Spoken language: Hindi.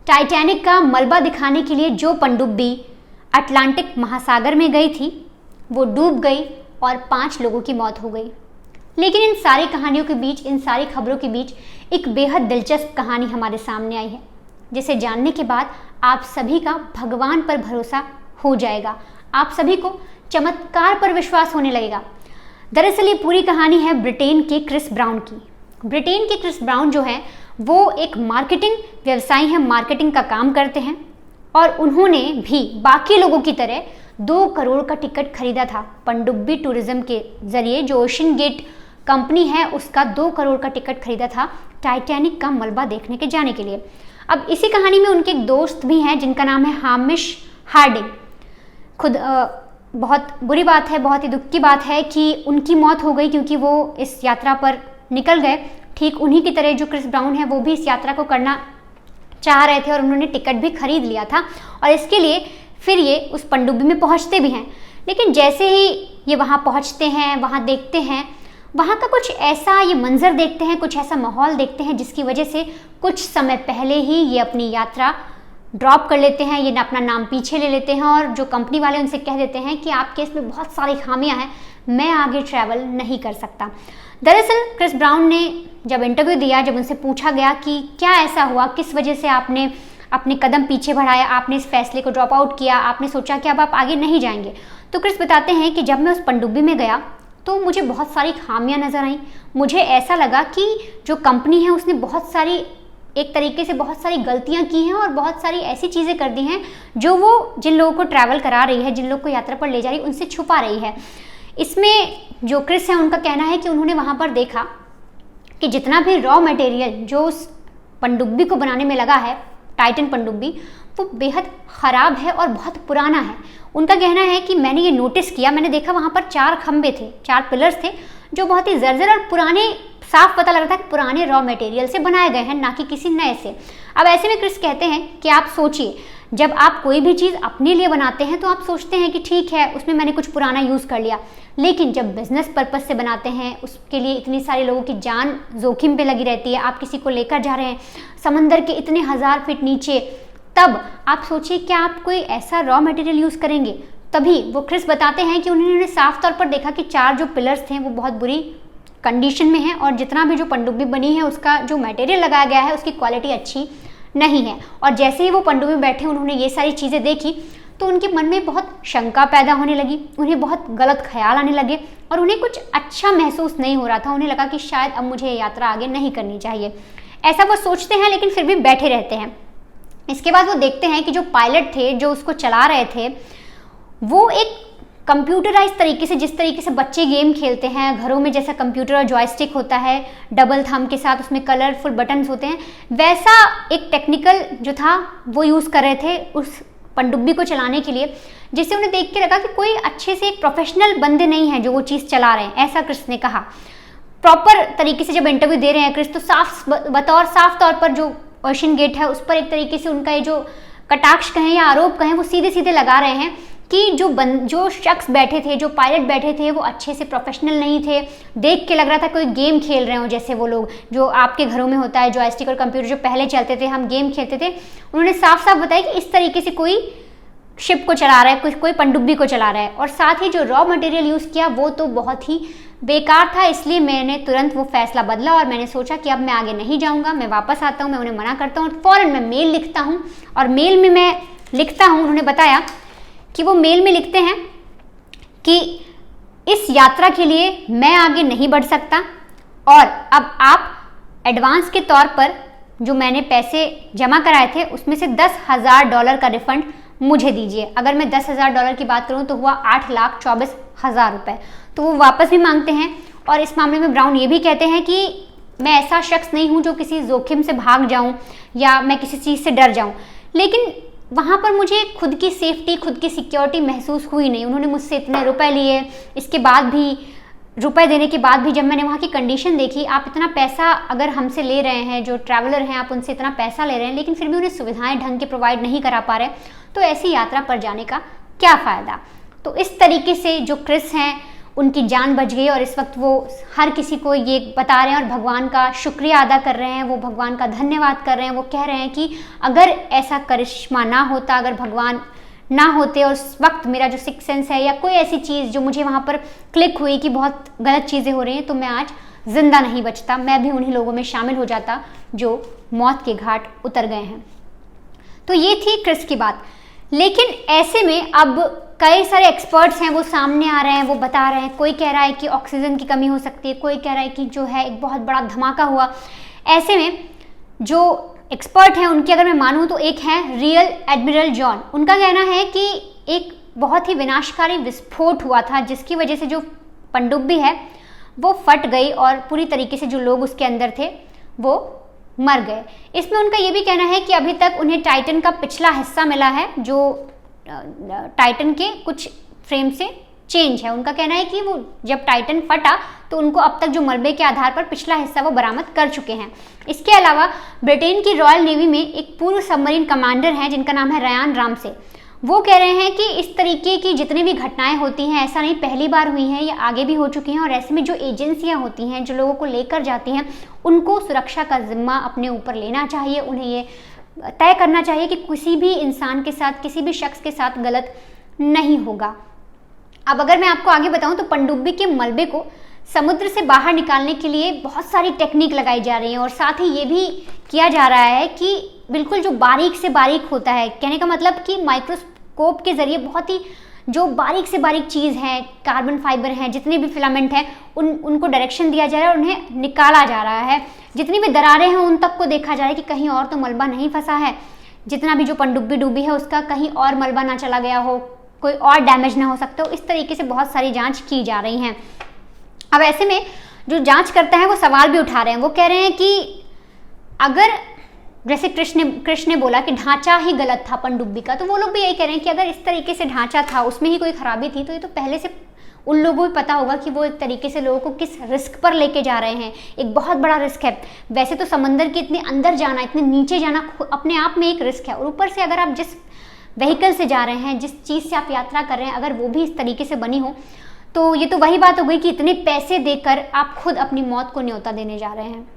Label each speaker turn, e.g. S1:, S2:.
S1: टाइटैनिक का मलबा दिखाने के लिए जो पनडुब्बी अटलांटिक महासागर में गई थी वो डूब गई और 5 लोगों की मौत हो गई। लेकिन इन सारी कहानियों के बीच, इन सारी खबरों के बीच एक बेहद दिलचस्प कहानी हमारे सामने आई है, जिसे जानने के बाद आप सभी का भगवान पर भरोसा हो जाएगा, आप सभी को चमत्कार पर विश्वास होने लगेगा। दरअसल ये पूरी कहानी है ब्रिटेन के क्रिस ब्राउन की। ब्रिटेन के क्रिस ब्राउन जो है वो एक मार्केटिंग व्यवसायी हैं, मार्केटिंग का काम करते हैं और उन्होंने भी बाकी लोगों की तरह 2 करोड़ का टिकट खरीदा था पनडुब्बी टूरिज्म के जरिए। जो ओशन गेट कंपनी है उसका 2 करोड़ का टिकट खरीदा था टाइटैनिक का मलबा देखने के जाने के लिए। अब इसी कहानी में उनके एक दोस्त भी हैं जिनका नाम है हामिश हार्डिंग। खुद बहुत बुरी बात है, बहुत ही दुख की बात है कि उनकी मौत हो गई क्योंकि वो इस यात्रा पर निकल गए। ठीक उन्हीं की तरह जो क्रिस ब्राउन है वो भी इस यात्रा को करना चाह रहे थे और उन्होंने टिकट भी खरीद लिया था और इसके लिए फिर ये उस पनडुब्बी में पहुंचते भी हैं। लेकिन जैसे ही ये वहाँ पहुंचते हैं, वहाँ देखते हैं, वहाँ का कुछ ऐसा ये मंजर देखते हैं, कुछ ऐसा माहौल देखते हैं जिसकी वजह से कुछ समय पहले ही ये अपनी यात्रा ड्रॉप कर लेते हैं, ये अपना नाम पीछे ले लेते हैं और जो कंपनी वाले उनसे कह देते हैं कि आपके इसमें बहुत सारी खामियां हैं, मैं आगे ट्रैवल नहीं कर सकता। दरअसल क्रिस ब्राउन ने जब इंटरव्यू दिया, जब उनसे पूछा गया कि क्या ऐसा हुआ, किस वजह से आपने अपने कदम पीछे बढ़ाया, आपने इस फैसले को ड्रॉप आउट किया, आपने सोचा कि अब आप आगे नहीं जाएंगे, तो क्रिस बताते हैं कि जब मैं उस पनडुब्बी में गया तो मुझे बहुत सारी खामियां नज़र आई। मुझे ऐसा लगा कि जो कंपनी है उसने बहुत सारी, एक तरीके से बहुत सारी गलतियां की हैं और बहुत सारी ऐसी चीज़ें कर दी हैं जो वो जिन लोगों को ट्रैवल करा रही है, जिन लोगों को यात्रा पर ले जा रही है, उनसे छुपा रही है। इसमें जो क्रिस है उनका कहना है कि उन्होंने वहाँ पर देखा कि जितना भी रॉ मटेरियल जो उस पनडुब्बी को बनाने में लगा है, टाइटन पनडुब्बी, वो बेहद ख़राब है और बहुत पुराना है। उनका कहना है कि मैंने ये नोटिस किया, मैंने देखा वहाँ पर 4 खंबे थे, 4 पिलर्स थे जो बहुत ही जर्जर और पुराने, साफ पता लग रहा था कि पुराने रॉ मटेरियल से बनाए गए हैं, ना कि किसी नए से। अब ऐसे में क्रिस कहते हैं कि आप सोचिए, जब आप कोई भी चीज़ अपने लिए बनाते हैं तो आप सोचते हैं कि ठीक है उसमें मैंने कुछ पुराना यूज़ कर लिया, लेकिन जब बिजनेस पर्पस से बनाते हैं उसके लिए इतनी सारे लोगों की जान जोखिम पे लगी रहती है। आप किसी को लेकर जा रहे हैं समंदर के इतने 1000 फीट नीचे, तब आप सोचिए क्या आप कोई ऐसा रॉ मटेरियल यूज़ करेंगे। तभी वो क्रिस बताते हैं कि उन्होंने साफ तौर पर देखा कि 4 जो पिलर्स थे वो बहुत बुरी कंडीशन में है और जितना भी जो पनडुब्बी बनी है उसका जो मटेरियल लगाया गया है उसकी क्वालिटी अच्छी नहीं है। और जैसे ही वो पनडुब्बी में बैठे उन्होंने ये सारी चीज़ें देखी तो उनके मन में बहुत शंका पैदा होने लगी, उन्हें बहुत गलत ख्याल आने लगे और उन्हें कुछ अच्छा महसूस नहीं हो रहा था। उन्हें लगा कि शायद अब मुझे यात्रा आगे नहीं करनी चाहिए, ऐसा वो सोचते हैं, लेकिन फिर भी बैठे रहते हैं। इसके बाद वो देखते हैं कि जो पायलट थे, जो उसको चला रहे थे, वो एक कंप्यूटराइज तरीके से, जिस तरीके से बच्चे गेम खेलते हैं घरों में, जैसा कंप्यूटर और जॉयस्टिक होता है डबल थंब के साथ, उसमें कलरफुल बटन्स होते हैं, वैसा एक टेक्निकल जो था वो यूज़ कर रहे थे उस पनडुब्बी को चलाने के लिए, जिससे उन्हें देख के लगा कि कोई अच्छे से एक प्रोफेशनल बंदे नहीं हैं जो वो चीज़ चला रहे हैं, ऐसा क्रिस ने कहा। प्रॉपर तरीके से जब इंटरव्यू दे रहे हैं क्रिस, तो साफ तौर पर जो ओशन गेट है उस पर एक तरीके से उनका ये जो कटाक्ष कहें या आरोप कहें वो सीधे सीधे लगा रहे हैं कि जो शख्स बैठे थे, जो पायलट बैठे थे, वो अच्छे से प्रोफेशनल नहीं थे। देख के लग रहा था कोई गेम खेल रहे हो, जैसे वो लोग जो आपके घरों में होता है जॉयस्टिक और कंप्यूटर जो पहले चलते थे, हम गेम खेलते थे। उन्होंने साफ साफ बताया कि इस तरीके से कोई शिप को चला रहा है, कोई पनडुब्बी को चला रहा है। और साथ ही जो रॉ मटेरियल यूज़ किया वो तो बहुत ही बेकार था, इसलिए मैंने तुरंत वो फैसला बदला और मैंने सोचा कि अब मैं आगे नहीं जाऊँगा, मैं वापस आता हूँ, मैं उन्हें मना करता हूँ। फ़ौरन मैं मेल लिखता हूँ और मेल में मैं लिखता हूँ, उन्होंने बताया कि वो मेल में लिखते हैं कि इस यात्रा के लिए मैं आगे नहीं बढ़ सकता और अब आप एडवांस के तौर पर जो मैंने पैसे जमा कराए थे उसमें से $10,000 का रिफंड मुझे दीजिए। अगर मैं $10,000 की बात करूं तो हुआ 8,24,000 रुपये। तो वो वापस भी मांगते हैं और इस मामले में ब्राउन ये भी कहते हैं कि मैं ऐसा शख्स नहीं हूं जो किसी जोखिम से भाग जाऊं या मैं किसी चीज़ से डर जाऊं, लेकिन वहाँ पर मुझे खुद की सेफ्टी, खुद की सिक्योरिटी महसूस हुई नहीं। उन्होंने मुझसे इतने रुपए लिए, इसके बाद भी, रुपए देने के बाद भी जब मैंने वहाँ की कंडीशन देखी, आप इतना पैसा अगर हमसे ले रहे हैं, जो ट्रैवलर हैं आप उनसे इतना पैसा ले रहे हैं, लेकिन फिर भी उन्हें सुविधाएं ढंग के प्रोवाइड नहीं करा पा रहे, तो ऐसी यात्रा पर जाने का क्या फ़ायदा। तो इस तरीके से जो क्रिस हैं उनकी जान बच गई और इस वक्त वो हर किसी को ये बता रहे हैं और भगवान का शुक्रिया अदा कर रहे हैं, वो भगवान का धन्यवाद कर रहे हैं। वो कह रहे हैं कि अगर ऐसा करिश्मा ना होता, अगर भगवान ना होते और उस वक्त मेरा जो सिक्स सेंस है या कोई ऐसी चीज़ जो मुझे वहाँ पर क्लिक हुई कि बहुत गलत चीज़ें हो रही हैं, तो मैं आज जिंदा नहीं बचता, मैं भी उन्हीं लोगों में शामिल हो जाता जो मौत के घाट उतर गए हैं। तो ये थी क्रिस की बात। लेकिन ऐसे में अब कई सारे एक्सपर्ट्स हैं वो सामने आ रहे हैं, वो बता रहे हैं, कोई कह रहा है कि ऑक्सीजन की कमी हो सकती है, कोई कह रहा है कि जो है एक बहुत बड़ा धमाका हुआ। ऐसे में जो एक्सपर्ट हैं उनकी अगर मैं मानूं तो एक है रियल एडमिरल जॉन। उनका कहना है कि एक बहुत ही विनाशकारी विस्फोट हुआ था जिसकी वजह से जो पनडुब्बी है वो फट गई और पूरी तरीके से जो लोग उसके अंदर थे वो मर गए। इसमें उनका ये भी कहना है कि अभी तक उन्हें टाइटन का पिछला हिस्सा मिला है जो टाइटन के कुछ फ्रेम से चेंज है। उनका कहना है कि वो जब टाइटन फटा तो उनको अब तक जो मलबे के आधार पर पिछला हिस्सा वो बरामद कर चुके हैं। इसके अलावा ब्रिटेन की रॉयल नेवी में एक पूर्व सबमरीन कमांडर हैं जिनका नाम है रयान रामसे। वो कह रहे हैं कि इस तरीके की जितनी भी घटनाएं होती हैं ऐसा नहीं पहली बार हुई हैं, ये आगे भी हो चुकी हैं और ऐसे में जो एजेंसियां होती हैं जो लोगों को लेकर जाती हैं उनको सुरक्षा का जिम्मा अपने ऊपर लेना चाहिए। उन्हें ये तय करना चाहिए कि किसी भी इंसान के साथ, किसी भी शख्स के साथ गलत नहीं होगा। अब अगर मैं आपको आगे बताऊं तो पनडुब्बी के मलबे को समुद्र से बाहर निकालने के लिए बहुत सारी टेक्निक लगाई जा रही है और साथ ही ये भी किया जा रहा है कि बिल्कुल जो बारीक से बारीक होता है, कहने का मतलब कि माइक्रोस्कोप के जरिए बहुत ही जो बारीक से बारीक चीज़ है, कार्बन फाइबर है, जितने भी फिलामेंट हैं उनको डायरेक्शन दिया जा रहा है और उन्हें निकाला जा रहा है। जितनी भी दरारें हैं उन तक को देखा जा रहा है कि कहीं और तो मलबा नहीं फंसा है, जितना भी जो पनडुब्बी डूबी है उसका कहीं और मलबा ना चला गया हो, कोई और डैमेज ना हो सकता हो। इस तरीके से बहुत सारी जांच की जा रही हैं। अब ऐसे में जो जांच करता है वो सवाल भी उठा रहे हैं। वो कह रहे हैं कि अगर जैसे कृष्ण ने बोला कि ढांचा ही गलत था पनडुब्बी का, तो वो लोग भी यही कह रहे हैं कि अगर इस तरीके से ढांचा था, उसमें ही कोई खराबी थी, तो ये तो पहले से उन लोगों को भी पता होगा कि वो एक तरीके से लोगों को किस रिस्क पर लेके जा रहे हैं। एक बहुत बड़ा रिस्क है। वैसे तो समंदर के इतने अंदर जाना, इतने नीचे जाना अपने आप में एक रिस्क है और ऊपर से अगर आप जिस व्हीकल से जा रहे हैं, जिस चीज़ से आप यात्रा कर रहे हैं, अगर वो भी इस तरीके से बनी हो तो ये तो वही बात हो गई कि इतने पैसे देकर आप खुद अपनी मौत को न्योता देने जा रहे हैं।